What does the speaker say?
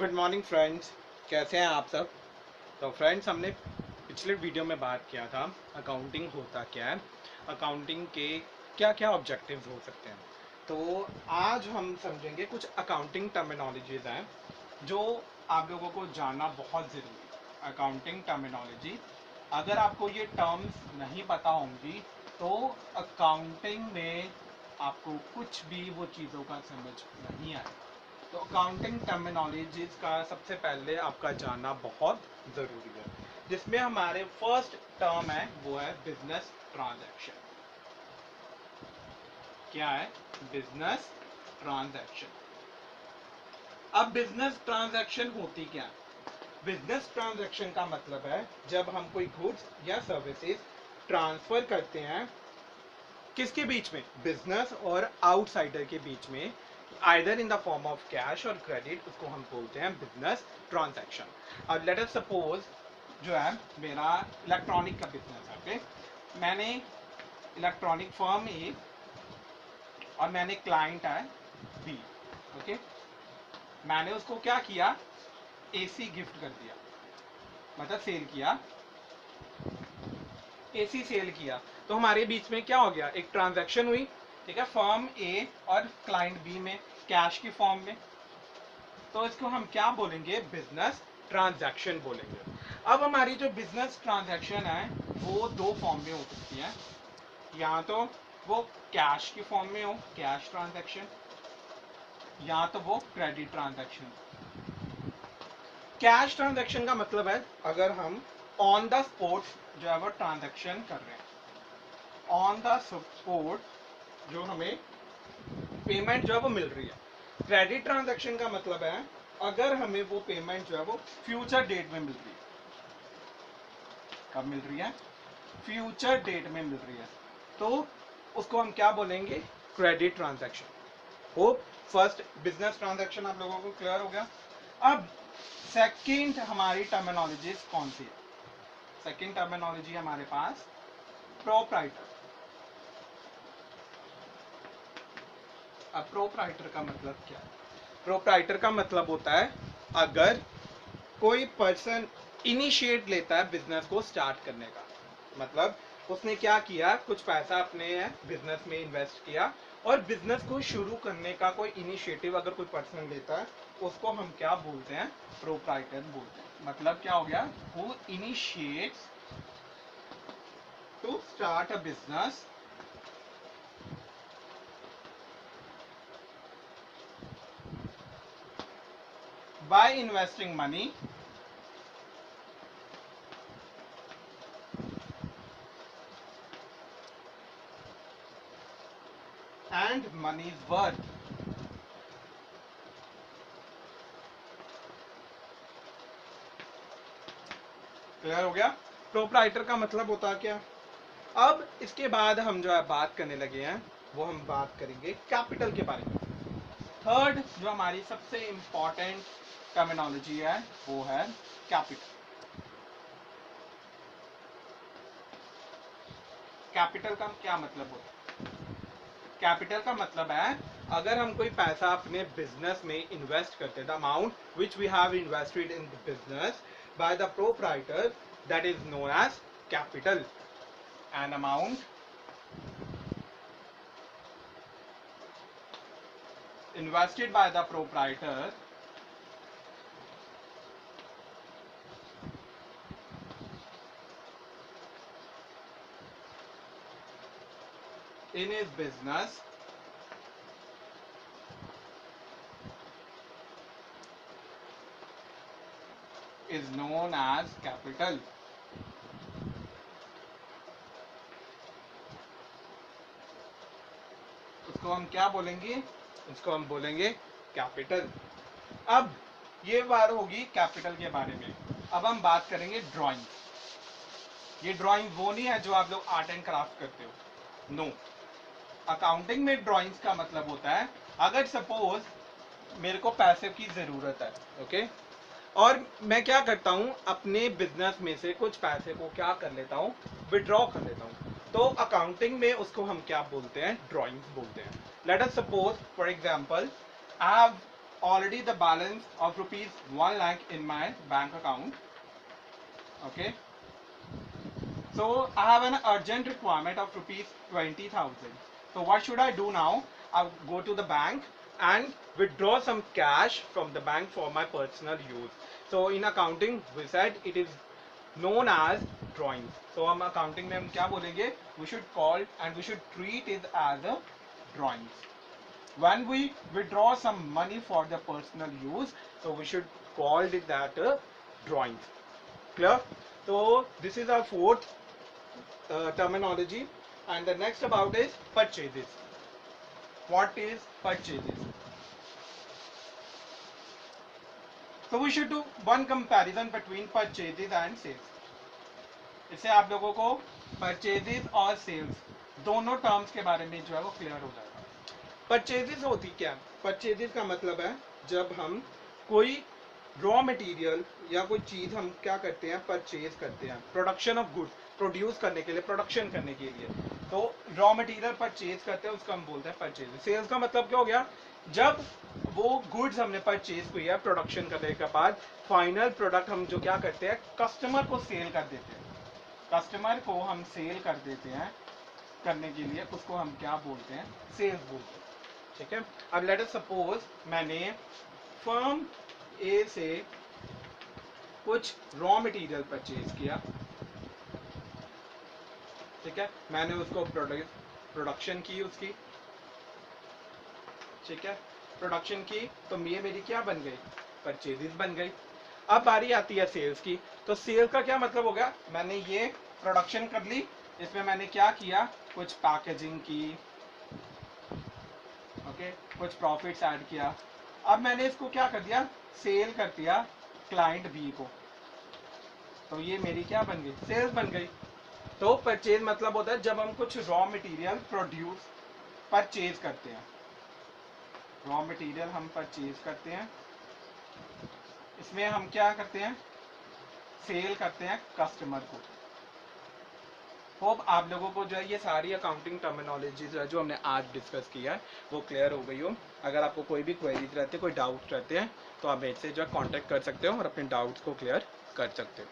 Good morning friends, कैसे हैं आप सब। तो फ्रेंड्स, हमने पिछले वीडियो में बात किया था अकाउंटिंग होता क्या है, अकाउंटिंग के क्या क्या ऑब्जेक्टिव्स हो सकते हैं। तो आज हम समझेंगे कुछ अकाउंटिंग टर्मिनोलॉजीज हैं जो आप लोगों को जानना बहुत ज़रूरी है। अकाउंटिंग टर्मिनोलॉजी, अगर आपको ये टर्म्स नहीं पता होंगी तो अकाउंटिंग में आपको कुछ भी वो चीज़ों का समझ नहीं आएगा। तो अकाउंटिंग टर्मिनोलॉजीज का सबसे पहले आपका जानना बहुत ज़रूरी है, जिसमें हमारे फर्स्ट टर्म है वो है बिजनेस ट्रांजैक्शन। क्या है बिजनेस ट्रांजैक्शन? अब बिजनेस ट्रांजैक्शन होती क्या है? बिजनेस ट्रांजैक्शन का मतलब है जब हम कोई गुड्स या सर्विसेज ट्रांसफर करते हैं, किसके बीच में? बिजनेस और आउटसाइडर के बीच में, either in the form of cash और क्रेडिट, उसको हम बोलते हैं बिजनेस ट्रांजैक्शन। अब लेट अस सपोज जो है मेरा इलेक्ट्रॉनिक का बिजनेस है, ओके। मैंने इलेक्ट्रॉनिक फर्म ए और मैंने क्लाइंट है बी, ओके। मैंने उसको क्या किया? एसी गिफ्ट कर दिया, मतलब सेल किया, एसी सेल किया। तो हमारे बीच में क्या हो गया? एक ट्रांजैक्शन हुई, ठीक है, फर्म ए और क्लाइंट बी में, कैश की फॉर्म में। तो इसको हम क्या बोलेंगे? बिजनेस ट्रांजैक्शन बोलेंगे। अब हमारी जो बिजनेस ट्रांजैक्शन है वो दो फॉर्म में हो सकती है, या तो वो कैश की फॉर्म में हो, कैश ट्रांजैक्शन, या तो वो क्रेडिट ट्रांजैक्शन। कैश ट्रांजैक्शन का मतलब है अगर हम ऑन द स्पॉट जो है वो ट्रांजैक्शन कर रहे हैं, ऑन द स्पॉट जो हमें पेमेंट जो है वो मिल रही है। क्रेडिट ट्रांजैक्शन का मतलब है अगर हमें वो पेमेंट जो है वो फ्यूचर डेट में मिल रही है। कब मिल रही है? फ्यूचर डेट में मिल रही है, तो उसको हम क्या बोलेंगे? Credit transaction. Hope first business transaction आप लोगों को क्लियर हो गया। अब सेकंड हमारी टर्मिनोलॉजी कौन सी है? सेकंड टर्मिनोलॉजी हमारे पास प्रोप्राइटर। अब प्रोप्राइटर का मतलब क्या है? प्रोप्राइटर का मतलब होता है अगर कोई पर्सन इनिशिएट लेता है बिजनेस को स्टार्ट करने का, मतलब उसने क्या किया, कुछ पैसा अपने बिजनेस में इन्वेस्ट किया और बिजनेस को शुरू करने का कोई इनिशिएटिव अगर कोई पर्सन लेता है, उसको हम क्या बोलते हैं? प्रोप्राइटर बोलते हैं। मतलब क्या हो गया? Who initiates to start a business by investing money and money's worth. Clear हो गया? प्रोप्राइटर का मतलब होता है क्या? अब इसके बाद हम जो है बात करने लगे हैं, वो हम बात करेंगे कैपिटल के बारे में। थर्ड जो हमारी सबसे इंपॉर्टेंट टर्मिनोलॉजी है वो है कैपिटल। कैपिटल का क्या मतलब होता है? कैपिटल का मतलब है अगर हम कोई पैसा अपने बिजनेस में इन्वेस्ट करते हैं, the amount which we have invested in the business by the proprietor, that is known as capital. An amount invested by the proprietor in his business is known as capital. उसको हम क्या बोलेंगे? उसको हम बोलेंगे capital. अब ये बात होगी कैपिटल के बारे में। अब हम बात करेंगे ड्राइंग। ये ड्राइंग वो नहीं है जो आप लोग आर्ट एंड क्राफ्ट करते हो, नो। अकाउंटिंग में ड्राइंग्स का मतलब होता है अगर सपोज मेरे को पैसे की जरूरत है, ओके, और मैं क्या करता हूँ, अपने बिजनेस में से कुछ पैसे को क्या कर लेता हूँ? विड्रॉ कर लेता हूँ। तो अकाउंटिंग में उसको हम क्या बोलते हैं? ड्राइंग्स बोलते हैं। Let us suppose for example I have already the balance of rupees 1 lakh in my bank account. Okay, so I have an urgent requirement of rupees 20,000. So what should I do now? I'll go to the bank and withdraw some cash from the bank for my personal use. So in accounting we said it is known as drawings. So हम accounting में हम क्या बोलेंगे? We should call and we should treat it as a drawings. When we withdraw some money for the personal use, so we should call it that drawings. Clear? So this is our fourth terminology, and the next about is purchases. What is purchases? So we should do one comparison between purchases and sales. इससे आप लोगों को purchases और sales दोनों terms के बारे में जो है वो क्लियर हो जाएगा. परचेजेस होती क्या? परचेजेस का मतलब है जब हम कोई रॉ मटेरियल या कोई चीज हम क्या करते हैं, परचेज करते हैं प्रोडक्शन ऑफ गुड, प्रोड्यूस करने के लिए, प्रोडक्शन करने के लिए. तो रॉ मटेरियल परचेज करते हैं उसको हम बोलते हैं परचेज. सेल्स का मतलब क्या हो गया? जब वो गुड्स हमने परचेज किया है प्रोडक्शन करने के बाद, फाइनल प्रोडक्ट हम जो क्या करते हैं, कस्टमर को सेल कर देते हैं. कस्टमर को हम सेल कर देते हैं करने के लिए, उसको हम क्या बोलते हैं? सेल्स बोलते हैं. ठीक है. अब लेट अस सपोज मैंने फर्म ए से कुछ रॉ मटेरियल परचेज किया. ठीक है, मैंने उसको प्रोडक्शन की उसकी. ठीक है, प्रोडक्शन की तो ये मेरी क्या बन गई? परचेजेस बन गई. अब बारी आती है सेल्स की. तो सेल का क्या मतलब हो गया? मैंने ये प्रोडक्शन कर ली, इसमें मैंने क्या किया, कुछ पैकेजिंग की, ओके, कुछ प्रॉफिट्स ऐड किया. अब मैंने इसको क्या कर दिया, सेल कर दिया क्लाइंट बी को. तो ये मेरी क्या बन गई? सेल्स बन गई. तो परचेज मतलब होता है जब हम कुछ रॉ मटेरियल प्रोड्यूस परचेज करते हैं. रॉ मटेरियल हम परचेज करते हैं, इसमें हम क्या करते हैं, सेल करते हैं कस्टमर को. होप आप लोगों को जो है ये सारी अकाउंटिंग टर्मिनोलॉजीज जो हमने आज डिस्कस किया है वो क्लियर हो गई हो. अगर आपको कोई भी क्वेरीज रहते हैं, कोई डाउट्स रहते हैं, तो आप मेरे से जो है कांटेक्ट कर सकते हो और अपने डाउट्स को क्लियर कर सकते हो.